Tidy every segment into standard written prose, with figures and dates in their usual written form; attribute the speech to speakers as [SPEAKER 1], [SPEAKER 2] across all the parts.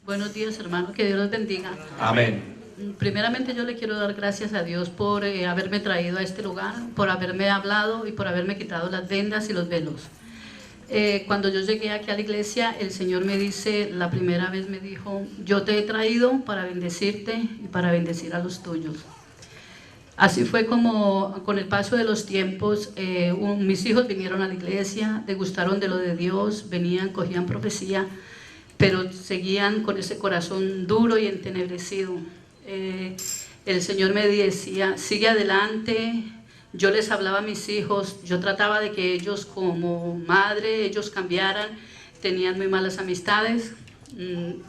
[SPEAKER 1] Buenos días, hermano, que Dios los bendiga.
[SPEAKER 2] Amén.
[SPEAKER 1] Primeramente yo le quiero dar gracias a Dios por haberme traído a este lugar, por haberme hablado y por haberme quitado las vendas y los velos. Cuando yo llegué aquí a la iglesia, el Señor me dice, la primera vez me dijo, yo te he traído para bendecirte y para bendecir a los tuyos. Así fue como con el paso de los tiempos, mis hijos vinieron a la iglesia, degustaron de lo de Dios, venían, cogían profecía, pero seguían con ese corazón duro y entenebrecido. El Señor me decía, sigue adelante. Yo les hablaba a mis hijos, yo trataba de que ellos como madre, ellos cambiaran, tenían muy malas amistades,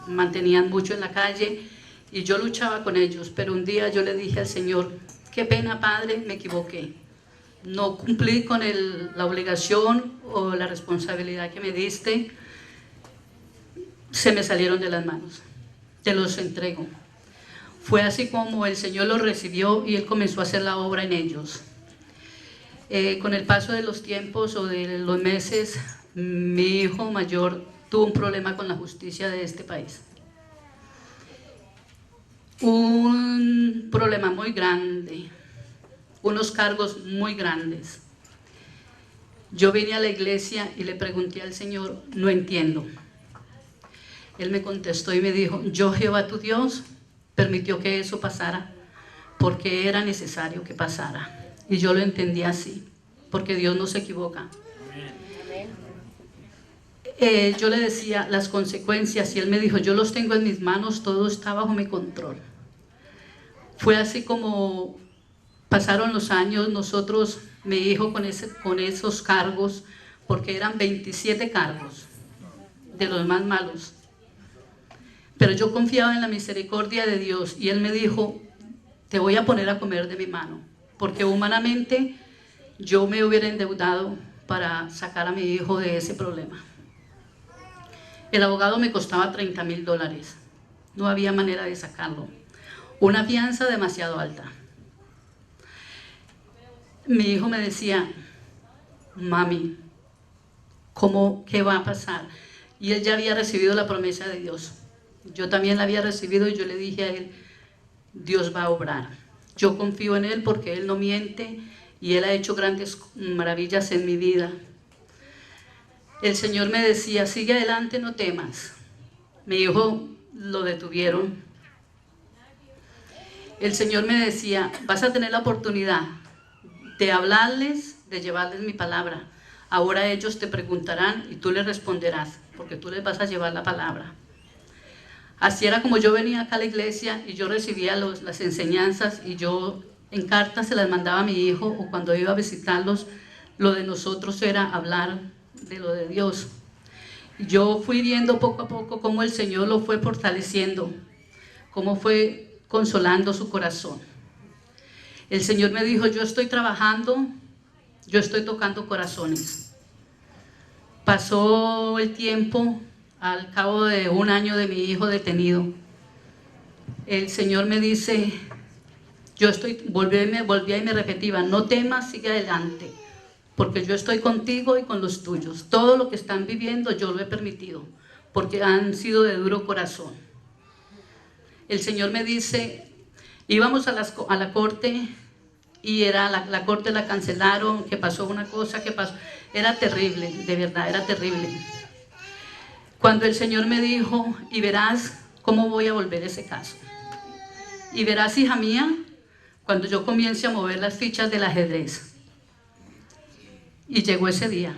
[SPEAKER 1] mantenían mucho en la calle y yo luchaba con ellos, pero un día yo le dije al Señor, qué pena, Padre, me equivoqué. No cumplí con la obligación o la responsabilidad que me diste. Se me salieron de las manos. Te los entrego. Fue así como el Señor los recibió y Él comenzó a hacer la obra en ellos. Con el paso de los tiempos o de los meses, mi hijo mayor tuvo un problema con la justicia de este país. Un problema muy grande, unos cargos muy grandes. Yo vine a la iglesia y le pregunté al Señor, no entiendo. Él me contestó y me dijo, yo Jehová tu Dios permitió que eso pasara porque era necesario que pasara. Y yo lo entendí así, porque Dios no se equivoca. Yo le decía las consecuencias y él me dijo, yo los tengo en mis manos, todo está bajo mi control. Fue así como pasaron los años, nosotros, mi hijo con esos cargos, porque eran 27 cargos, de los más malos. Pero yo confiaba en la misericordia de Dios y Él me dijo, te voy a poner a comer de mi mano, porque humanamente yo me hubiera endeudado para sacar a mi hijo de ese problema. El abogado me costaba $30,000, no había manera de sacarlo, una fianza demasiado alta. Mi hijo me decía, mami, ¿qué va a pasar? Y él ya había recibido la promesa de Dios. Yo también la había recibido y yo le dije a él, Dios va a obrar. Yo confío en Él porque Él no miente y Él ha hecho grandes maravillas en mi vida. El Señor me decía, sigue adelante, no temas. Mi hijo lo detuvieron. El Señor me decía, vas a tener la oportunidad de hablarles, de llevarles mi palabra. Ahora ellos te preguntarán y tú les responderás, porque tú les vas a llevar la palabra. Así era como yo venía acá a la iglesia y yo recibía las enseñanzas y yo en cartas se las mandaba a mi hijo o cuando iba a visitarlos, lo de nosotros era hablar de lo de Dios. Yo fui viendo poco a poco cómo el Señor lo fue fortaleciendo, cómo fue consolando su corazón. El Señor me dijo, yo estoy trabajando, yo estoy tocando corazones. Pasó el tiempo. Al cabo de un año de mi hijo detenido, el Señor me dice, volví y me repetía, no temas, sigue adelante, porque yo estoy contigo y con los tuyos. Todo lo que están viviendo yo lo he permitido, porque han sido de duro corazón. El Señor me dice, íbamos a la corte y la corte la cancelaron, que pasó una cosa, que pasó, era terrible, de verdad, era terrible. Cuando el Señor me dijo, y verás cómo voy a volver ese caso. Y verás, hija mía, cuando yo comience a mover las fichas del ajedrez. Y llegó ese día.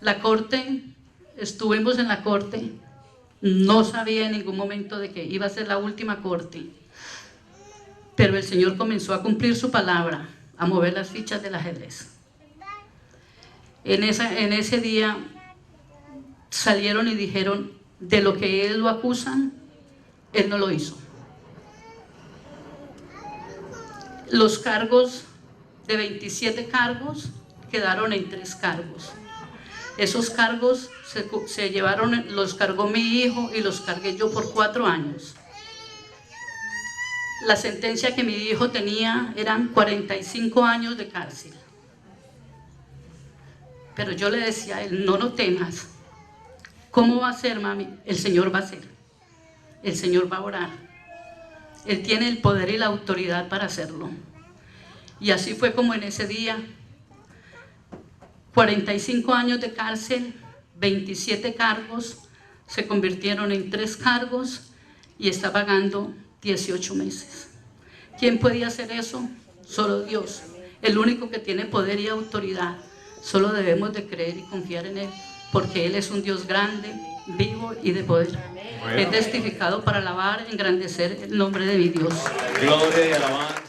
[SPEAKER 1] La corte, estuvimos en la corte, no sabía en ningún momento de que iba a ser la última corte. Pero el Señor comenzó a cumplir su palabra, a mover las fichas del ajedrez. En ese día salieron y dijeron, de lo que él lo acusan, él no lo hizo. Los cargos, de 27 cargos, quedaron en 3 cargos. Esos cargos los cargó mi hijo y los cargué yo por 4 años. La sentencia que mi hijo tenía eran 45 años de cárcel. Pero yo le decía a él, no temas. ¿Cómo va a ser, mami? El Señor va a hacer. El Señor va a orar. Él tiene el poder y la autoridad para hacerlo. Y así fue como en ese día, 45 años de cárcel, 27 cargos, se convirtieron en 3 cargos y está pagando 18 meses. ¿Quién podía hacer eso? Solo Dios, el único que tiene poder y autoridad. Solo debemos de creer y confiar en Él, porque Él es un Dios grande, vivo y de poder. He testificado para alabar, engrandecer el nombre de mi Dios.
[SPEAKER 2] Gloria y alabanza.